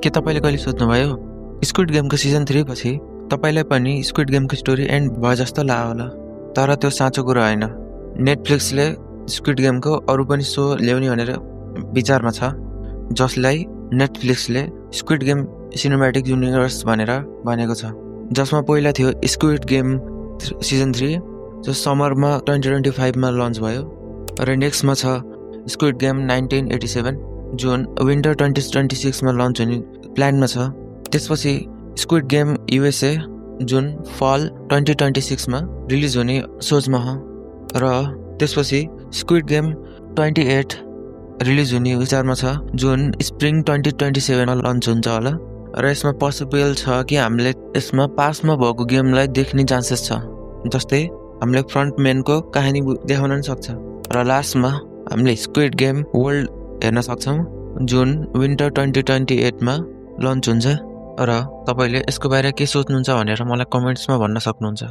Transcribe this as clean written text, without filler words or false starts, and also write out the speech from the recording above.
के तपाईले कहिले सोच्नुभयो स्क्विड गेमको सिजन 3 पछि तपाईलाई पनि स्क्विड गेमको स्टोरी एन्ड भयो जस्तो लाग्यो होला, तर त्यो साँचो कुरा होइन। नेटफ्लिक्सले स्क्विड गेमको अरू पनि सो ल्याउने भनेर विचारमा छ, जसलाई नेटफ्लिक्सले स्क्विड गेम सिनेम्याटिक युनिभर्स भनेर भनेको छ, जसमा पहिला थियो स्क्विड गेम सिजन 3 जो समरमा 2025 मा लन्च भयो र नेक्स्टमा छ स्क्विड गेम 1987 जुन विन्टर 2026 मा लन्च हुने प्लानमा छ। त्यसपछि स्क्विड गेम युएसए जुन फल 2026 मा रिलिज हुने सोचमा हो र त्यसपछि स्क्विड गेम 28 रिलिज हुने विचारमा छ जुन स्प्रिङ 2027 मा लन्च हुन्छ होला र यसमा पोसिबल छ कि हामीले यसमा पासमा भएको गेमलाई देख्ने चान्सेस छ, जस्तै हामीले फ्रन्टम्यानको कहानी देखाउन सक्छ र लास्टमा हामीले स्क्विड गेम वर्ल्ड हेर्न सक्छौँ जुन विन्टर 2028 मा लन्च हुन्छ। र तपाईले यसको बारे के सोच्नुहुन्छ भनेर मलाई कमेन्ट्समा भन्न सक्नुहुन्छ।